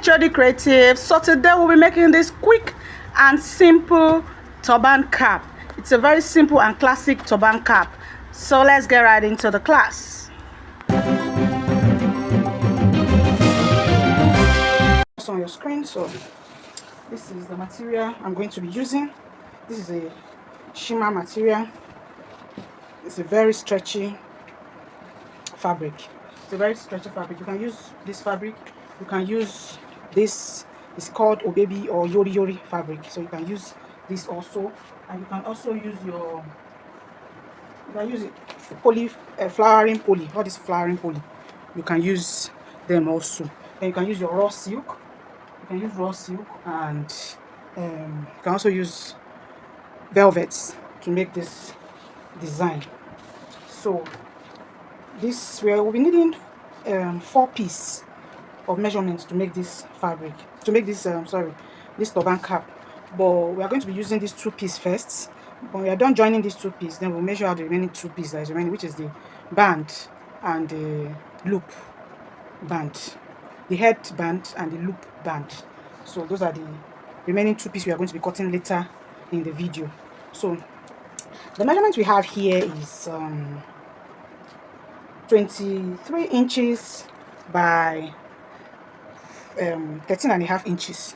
HOD Creative. So today we'll be making this quick and simple turban cap. It's a very simple and classic turban cap. So let's get right into the class. It's on your screen. So this is the material I'm going to be using. This is a shimmer material. It's a very stretchy fabric. It's a very stretchy fabric. You can use this fabric. You can use this. It's called obebi or yori yori fabric. So you can use this also, and you can also use your. You can use it poly, flowering poly. All this flowering poly. You can use them also. And you can use your raw silk. You can use raw silk, and you can also use velvets to make this design. So this we'll be needing 4 pieces of measurements to make this fabric, to make this this turban cap. But we are going to be using this 2 pieces first. When we are done joining these 2 pieces, then we'll measure out the remaining 2 pieces that is remaining, which is the band and the loop band, the head band and the loop band. So those are the remaining 2 pieces we are going to be cutting later in the video. So the measurement we have here is 23 inches by 13.5 inches.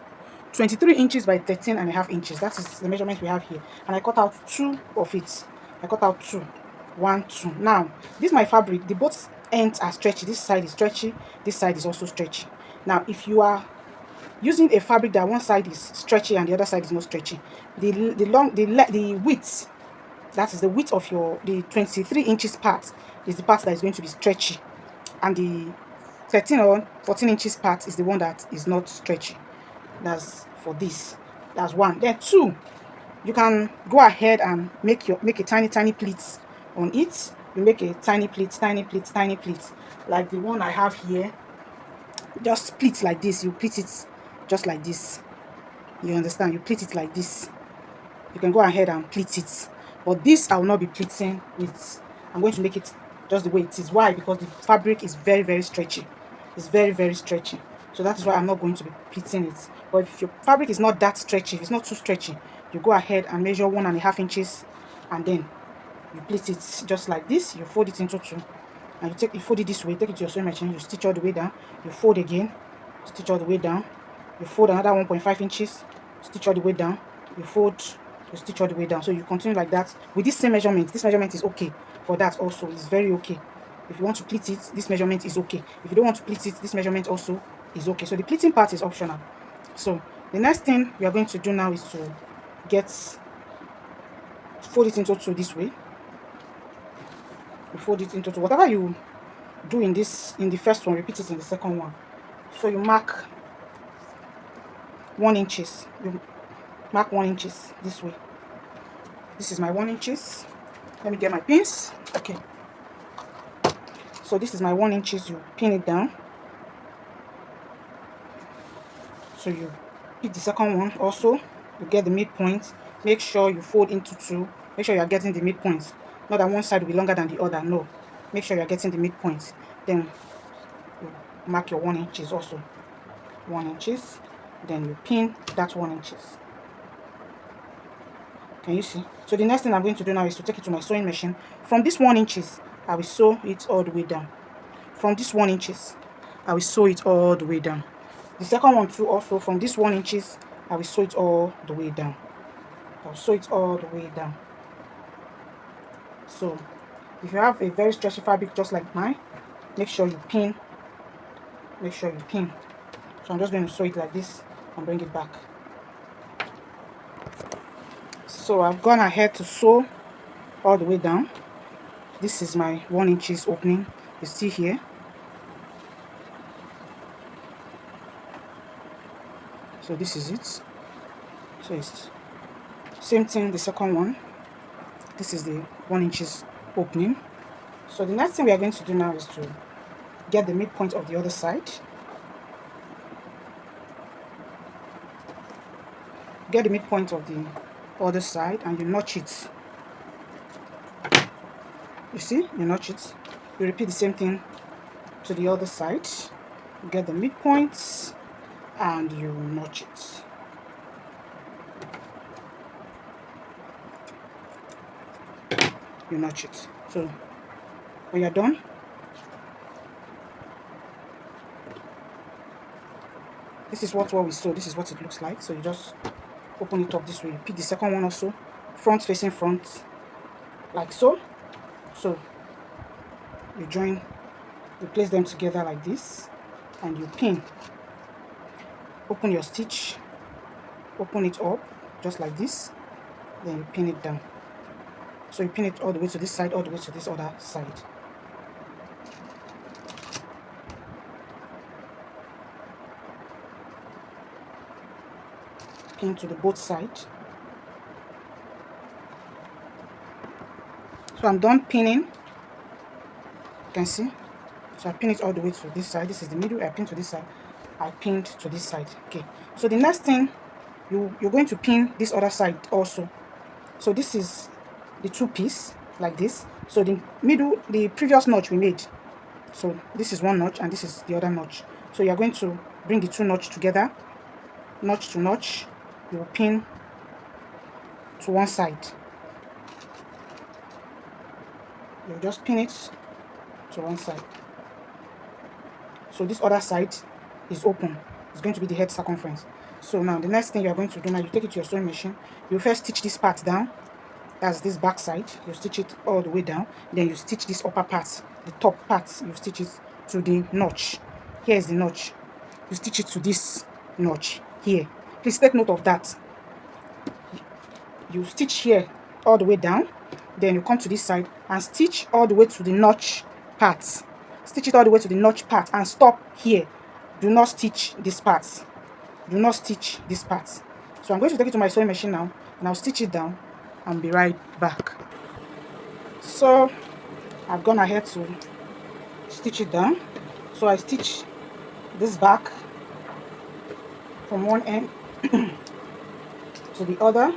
23 inches by 13.5 inches. That is the measurement we have here, and I cut out 2 of it. I cut out 2, 1, 2. Now this my fabric, the both ends are stretchy. This side is stretchy, this side is also stretchy. Now if you are using a fabric that one side is stretchy and the other side is not stretchy, the width, that is the width of the 23 inches part, is the part that is going to be stretchy, and the 13 or 14 inches part is the one that is not stretchy. That's for this. That's 1. Then 2, you can go ahead and make a tiny pleat on it. You make a tiny pleat, like the one I have here. Just pleat like this. You pleat it just like this. You understand? You pleat it like this. You can go ahead and pleat it. But this I will not be pleating with. I'm going to make it just the way it is. Why? Because the fabric is very stretchy. It's very stretchy. So that is why I'm not going to be pleating it. But if your fabric is not that stretchy, if it's not too stretchy, you go ahead and measure 1.5 inches, and then you pleat it just like this. You fold it into 2, and you fold it this way. Take it to your sewing machine. You stitch all the way down. You fold again. Stitch all the way down. You fold another 1.5 inches. Stitch all the way down. You fold. You stitch all the way down. So you continue like that with this same measurement. This measurement is okay for that also. It's very okay. If you want to pleat it, this measurement is okay. If you don't want to pleat it, this measurement also is okay. So the pleating part is optional. So the next thing we are going to do now is to fold it into 2 this way. You fold it into 2. Whatever you do in the first one, repeat it in the second one. So you mark 1 inches. You mark 1 inches this way. This is my 1 inches. Let me get my pins. Okay. So this is my 1 inches. You pin it down. So you pick the second one also. You get the midpoint. Make sure you fold into 2. Make sure you are getting the midpoint. Not that one side will be longer than the other. No. Make sure you are getting the midpoint. Then you mark your 1 inches also. 1 inches. Then you pin that 1 inches. Can you see? So the next thing I'm going to do now is to take it to my sewing machine. From this 1 inches, I will sew it all the way down. From this 1 inches, I will sew it all the way down. The second one too, also from this 1 inches, I will sew it all the way down. I'll sew it all the way down. So if you have a very stretchy fabric just like mine, make sure you pin. Make sure you pin. So I'm just going to sew it like this and bring it back. So I've gone ahead to sew all the way down. This is my 1 inches opening. You see here. So this is it. So it's same thing, the second one. This is the 1 inches opening. So the next thing we are going to do now is to get the midpoint of the other side. Get the midpoint of the other side and you notch it. You see, you notch it. You repeat the same thing to the other side. You get the midpoints and you notch it. You notch it. So when you're done, this is what we sew. This is what it looks like. So you just open it up this way. You pick the second one also, front facing front, like so. So you join, you place them together like this, and you pin. Open your stitch, open it up just like this, then you pin it down. So you pin it all the way to this side, all the way to this other side. Pin to the both sides. So I'm done pinning. You can see. So I pin it all the way to this side. This is the middle. I pin to this side. I pinned to this side. Okay. So the next thing, you're going to pin this other side also. So this is the two piece like this. So the middle, the previous notch we made. So this is one notch and this is the other notch. So you're going to bring the two notch together, notch to notch. You will pin to one side. You just pin it to one side. So this other side is open. It's going to be the head circumference. So now the next thing you're going to do, now you take it to your sewing machine. You first stitch this part down. That's this back side. You stitch it all the way down. Then you stitch this upper part, the top part. You stitch it to the notch. Here is the notch. You stitch it to this notch here. Please take note of that. You stitch here all the way down. Then you come to this side and stitch all the way to the notch part. Stitch it all the way to the notch part and stop here. Do not stitch this part. Do not stitch this part. So I'm going to take it to my sewing machine now and I'll stitch it down and be right back. So I've gone ahead to stitch it down. So I stitch this back from one end to the other.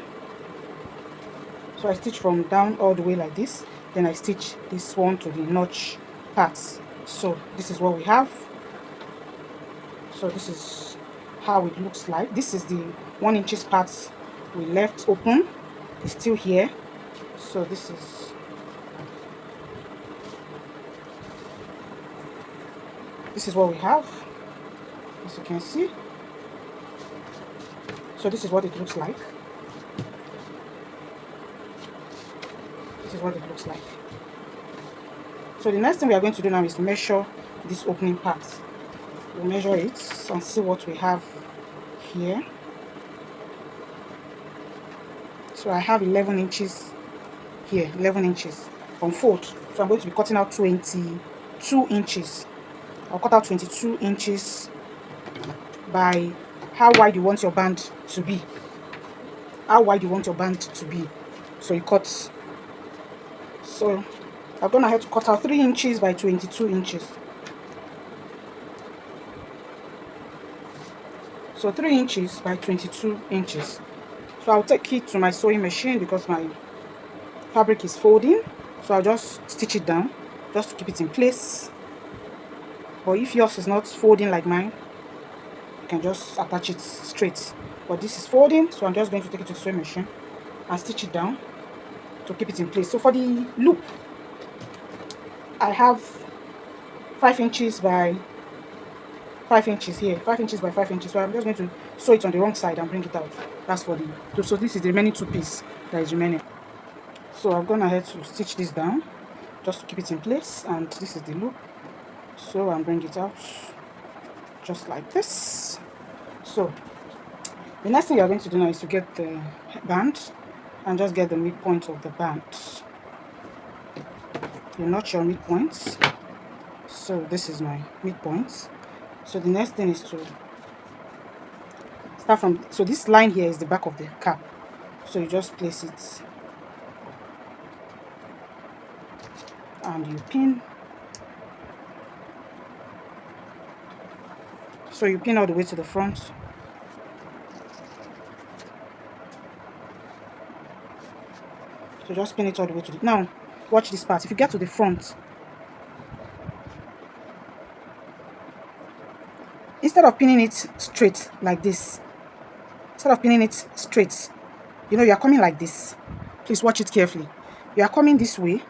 So I stitch from down all the way like this. Then I stitch this one to the notch parts. So this is what we have. So this is how it looks like. This is the 1 inch part we left open. It's still here. So this is what we have, as you can see. So this is what it looks like. This is what it looks like. So the next thing we are going to do now is to measure this opening part. We'll measure it and see what we have here. So I have 11 inches here, 11 inches on fold. So I'm going to be cutting out 22 inches. I'll cut out 22 inches by how wide you want your band to be. How wide you want your band to be. So you cut. So I'm going to have to cut out 3 inches by 22 inches. So 3 inches by 22 inches. So I'll take it to my sewing machine because my fabric is folding. So I'll just stitch it down just to keep it in place. But if yours is not folding like mine, you can just attach it straight. But this is folding, so I'm just going to take it to the sewing machine and stitch it down to keep it in place. So for the loop, I have 5 inches by 5 inches here, 5 inches by 5 inches. So I'm just going to sew it on the wrong side and bring it out. That's for the, so this is the remaining 2 pieces that is remaining. So I've gone ahead to stitch this down just to keep it in place, and this is the loop. So I'm bring it out just like this. So the next thing you're going to do now is to get the band and just get the midpoint of the band. You notch your midpoints. So this is my midpoint. So the next thing is to start from, so this line here is the back of the cap. So you just place it and you pin. So you pin all the way to the front. So just pin it all the way to the, now watch this part. If you get to the front, instead of pinning it straight like this, instead of pinning it straight, you know, you are coming like this. Please watch it carefully. You are coming this way.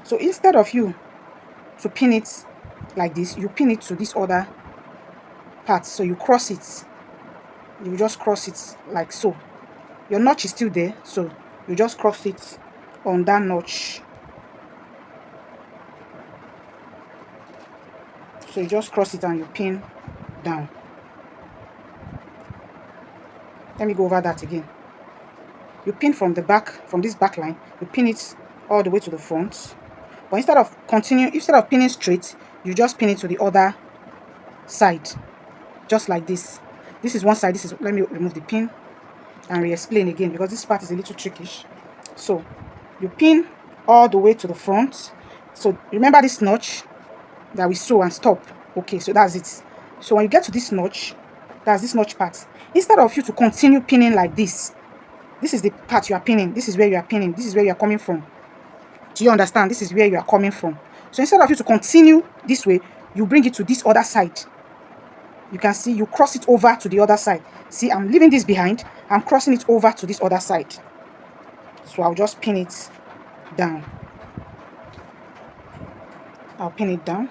So instead of you to pin it like this, you pin it to this other part. So you cross it. You just cross it like so. Your notch is still there, so you just cross it on that notch. So you just cross it and you pin down. Let me go over that again. You pin from the back, from this back line, you pin it all the way to the front. But instead of pinning straight, you just pin it to the other side, just like this. This is one side. This is, let me remove the pin and re-explain again, because this part is a little trickish. So you pin all the way to the front. So remember this notch that we sew and stop. Okay, so that's it. So when you get to this notch, that's this notch part. Instead of you to continue pinning like this, this is the part you are pinning. This is where you are pinning. This is where you are coming from. Do you understand? This is where you are coming from. So instead of you to continue this way, you bring it to this other side. You can see, you cross it over to the other side. See, I'm leaving this behind. I'm crossing it over to this other side. So I'll just pin it down. I'll pin it down.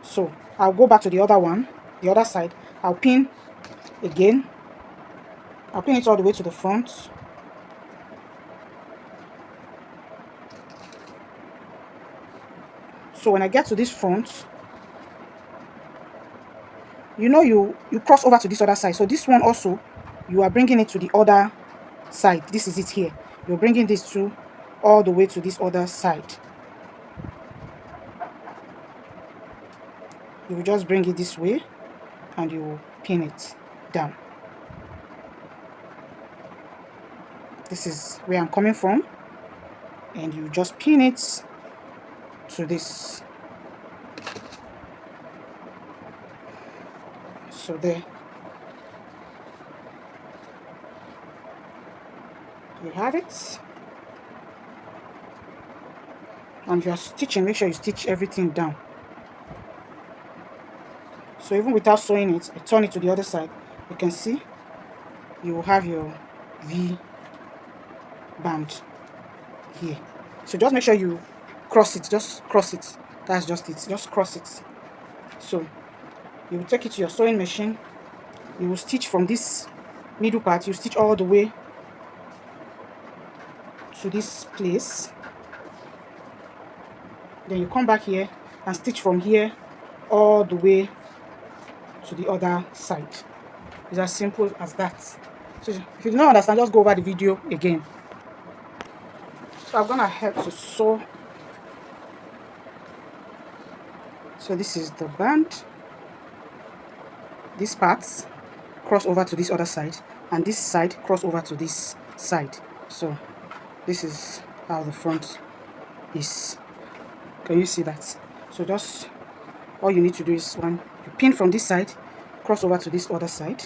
So I'll go back to the other one, the other side. I'll pin again. I'll pin it all the way to the front. So when I get to this front, you know, you cross over to this other side. So this one also, you are bringing it to the other side. This is it here. You're bringing this to all the way to this other side. You will just bring it this way and you will pin it down. This is where I'm coming from, and you just pin it to this. So there you have it. And you're stitching, make sure you stitch everything down. So even without sewing it, I turn it to the other side. You can see you will have your V band here. So just make sure you cross it, just cross it. That's just it, just cross it. So you will take it to your sewing machine. You will stitch from this middle part, you stitch all the way to this place. Then you come back here and stitch from here all the way to the other side. It's as simple as that. So if you do not understand, just go over the video again. So I'm gonna help to sew. So this is the band. These parts cross over to this other side, and this side cross over to this side. So this is how the front is. Can you see that? So just all you need to do is, one, you pin from this side, cross over to this other side,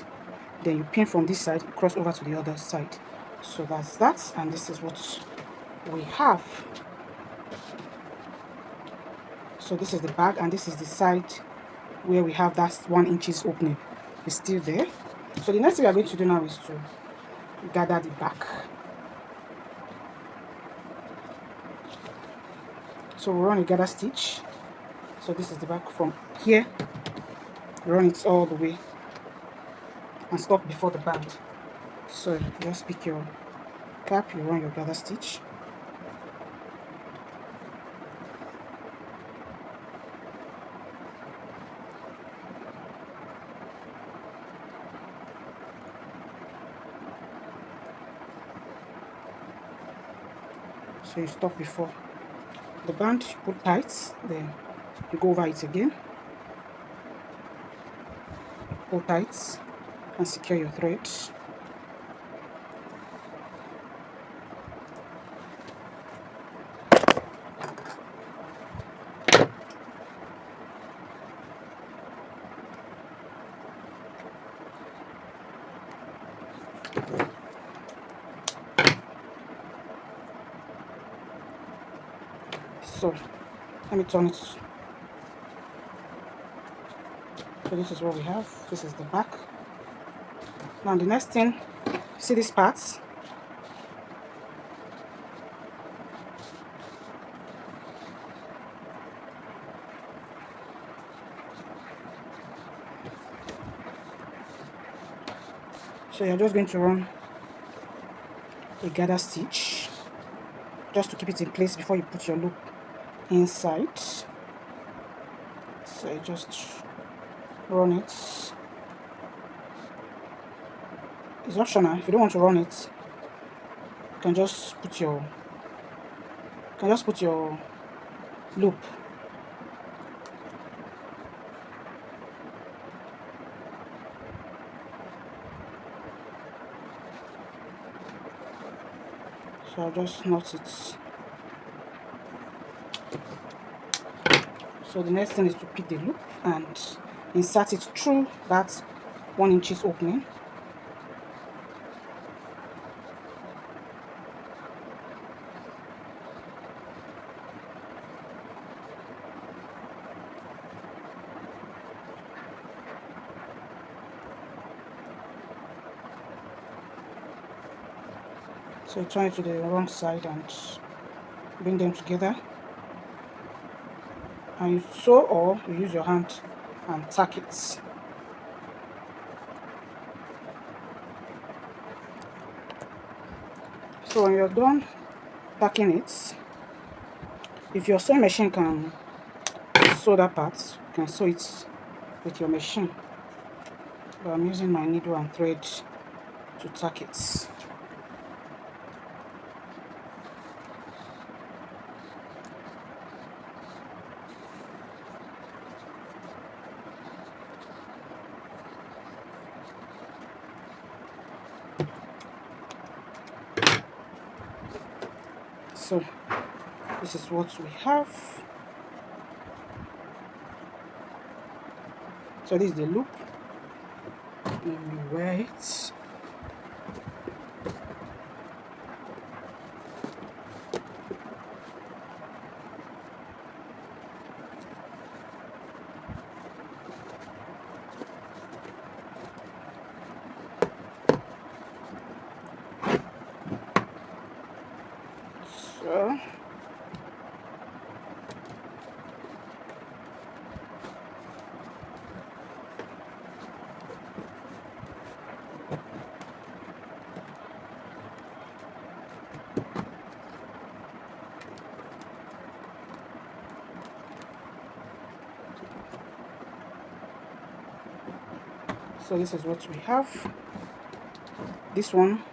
then you pin from this side, cross over to the other side. So that's that, and this is what we have. So this is the back, and this is the side where we have that 1 inch opening. It's still there. So the next thing we are going to do now is to gather the back. So we run a gather stitch. So this is the back from here. Run it all the way and stop before the band. So just pick your cap, you run your gather stitch. So you stop before the band, you put tight, then you go over it again, pull tight and secure your thread. So let me turn it. So So this is what we have. This is the back. Now the next thing, see these parts. So you're just going to run a gather stitch just to keep it in place before you put your loop inside. So you just run it. It's optional. If you don't want to run it, you can just put your loop. So I'll just knot it. So the next thing is to pick the loop and insert it through that 1 inch opening. So you turn it to the wrong side and bring them together. And you sew or you use your hand and tack it. So when you're done tacking it, if your sewing machine can sew that part, you can sew it with your machine. But I'm using my needle and thread to tack it. So this is what we have. So this is the loop. Let me wear it. So So this is what we have. This one,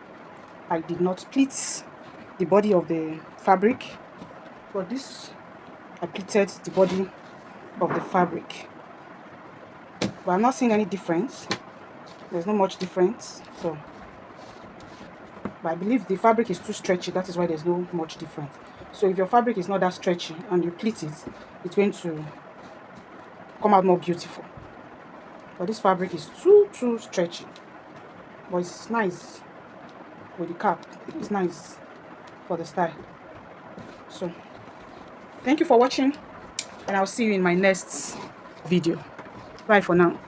I did not split the body of the fabric, but this, I pleated the body of the fabric. But I'm not seeing any difference. There's not much difference. So, but I believe the fabric is too stretchy. That is why there's no much difference. So if your fabric is not that stretchy and you pleat it, it's going to come out more beautiful. But this fabric is too stretchy. But it's nice with the cap. It's nice for the style. So thank you for watching, and I'll see you in my next video. Bye for now.